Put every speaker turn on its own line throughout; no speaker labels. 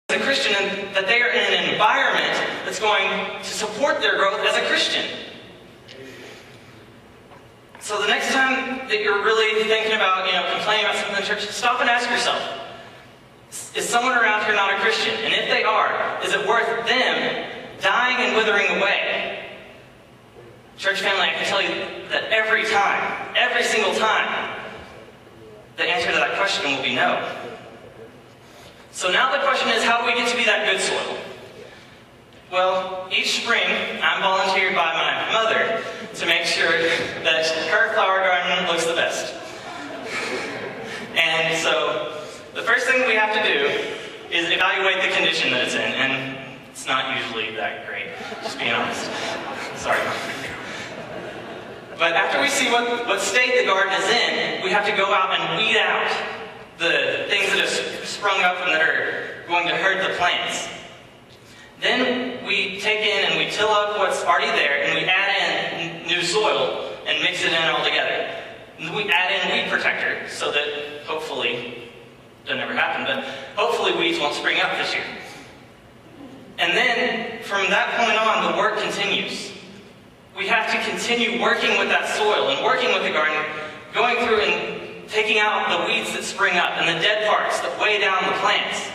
as a Christian and that they are in an environment that's going to support their growth as a Christian. So the next time that you're really thinking about, complaining about something in church, stop and ask yourself, is someone around here not a Christian? And if they are, is it worth them dying and withering away? Church family, I can tell you that every time, every single time, the answer to that question will be no. So now the question is, how do we get to be that good soil? Well, each spring, I'm volunteered by my mother to make sure that her flower garden looks the best. And so, the first thing we have to do is evaluate the condition that it's in, and it's not usually that great, just being honest. Sorry. But after we see what state the garden is in, we have to go out and weed out the things that have sprung up and that are going to hurt the plants. Then we take in and we till up what's already there, and we add in new soil and mix it in all together. And we add in weed protector so that hopefully, it doesn't ever happen, but hopefully weeds won't spring up this year. And then from that point on, the work continues. We have to continue working with that soil and working with the garden, going through and taking out the weeds that spring up and the dead parts that weigh down the plants.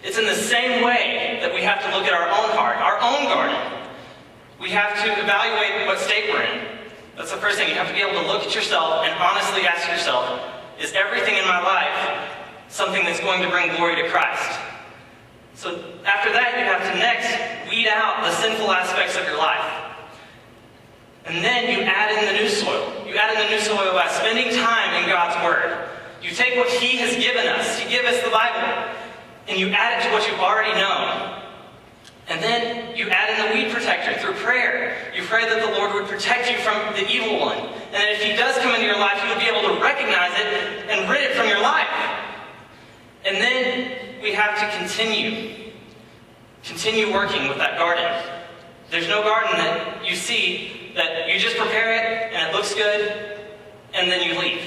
It's in the same way that we have to look at our own heart, our own garden. We have to evaluate what state we're in. That's the first thing. You have to be able to look at yourself and honestly ask yourself, is everything in my life something that's going to bring glory to Christ? So after that, you have to next weed out the sinful aspects of your life. And then you add in the new soil. You add in the new soil by spending time in God's Word. You take what He has given us. He gave us the Bible. And you add it to what you've already known. And then you add in the weed protector through prayer. You pray that the Lord would protect you from the evil one. And that if He does come into your life, you will be able to recognize it and rid it from your life. And then we have to continue working with that garden. There's no garden that you see that you just prepare it and it looks good and then you leave.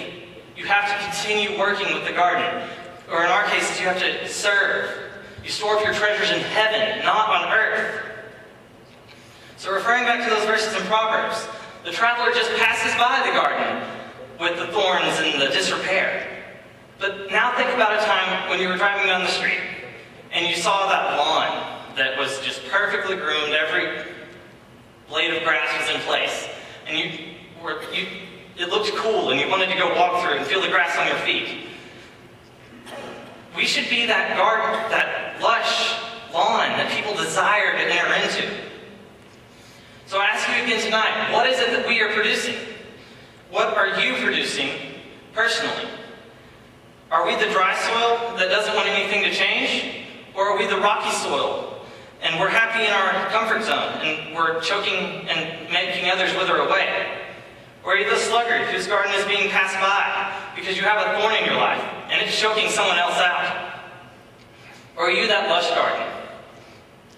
You have to continue working with the garden. Or in our cases, you have to serve. You store up your treasures in heaven, not on earth. So referring back to those verses in Proverbs, the traveler just passes by the garden with the thorns and the disrepair. But now think about a time when you were driving down the street and you saw that lawn that was just perfectly groomed, every blade of grass was in place, and it looked cool and you wanted to go walk through it and feel the grass on your feet. We should be that garden, that lush lawn that people desire to enter into. So I ask you again tonight, what is it that we are producing? What are you producing personally? Are we the dry soil that doesn't want anything to change? Or are we the rocky soil and we're happy in our comfort zone and we're choking and making others wither away? Or are you the sluggard whose garden is being passed by because you have a thorn in your life and it's choking someone else out? Or are you that lush garden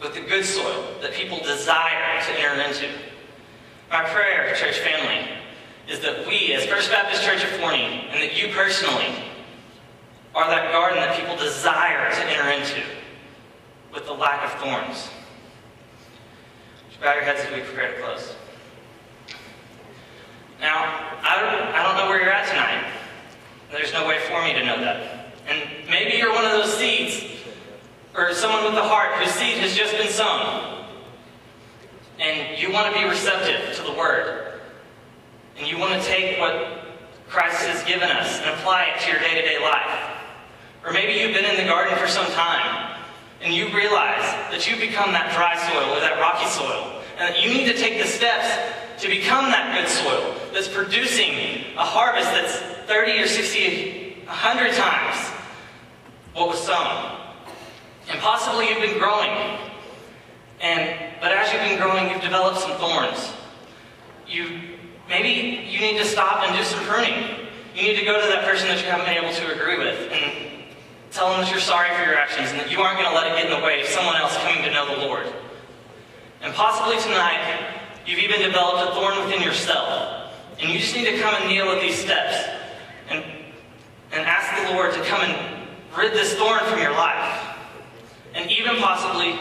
with the good soil that people desire to enter into? My prayer, church family, is that we as First Baptist Church of Forney, and that you personally, are that garden that people desire to enter into with the lack of thorns. Would you bow your heads as we prepare to close? Now, I don't know where you're at tonight. There's no way for me to know that. And maybe you're one of those seeds, or someone with a heart whose seed has just been sown. And you want to be receptive to the Word. And you want to take what Christ has given us and apply it to your day-to-day life. Or maybe you've been in the garden for some time, and you realize that you've become that dry soil or that rocky soil, and that you need to take the steps to become that good soil that's producing a harvest that's 30 or 60, 100 times what was sown. And possibly you've been growing, but as you've been growing, you've developed some thorns. Maybe you need to stop and do some pruning. You need to go to that person that you haven't been able to agree with and tell them that you're sorry for your actions and that you aren't going to let it get in the way of someone else coming to know the Lord. And possibly tonight, you've even developed a thorn within yourself. And you just need to come and kneel at these steps and ask the Lord to come and rid this thorn from your life. And even possibly,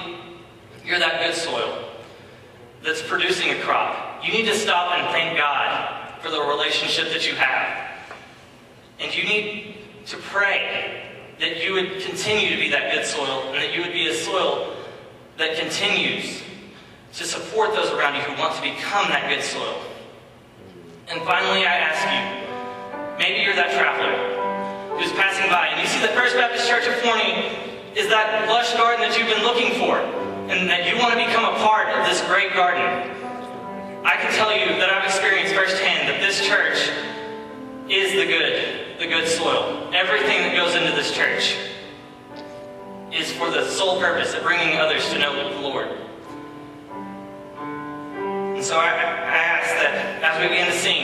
you're that good soil that's producing a crop. You need to stop and thank God for the relationship that you have. And you need to pray that you would continue to be that good soil, and that you would be a soil that continues to support those around you who want to become that good soil. And finally, I ask you, maybe you're that traveler who's passing by, and you see the First Baptist Church of Forney is that lush garden that you've been looking for, and that you want to become a part of this great garden. I can tell you that I've experienced firsthand that this church is the good soil. Everything that goes into this church is for the sole purpose of bringing others to know the Lord. And so I ask that as we begin to sing,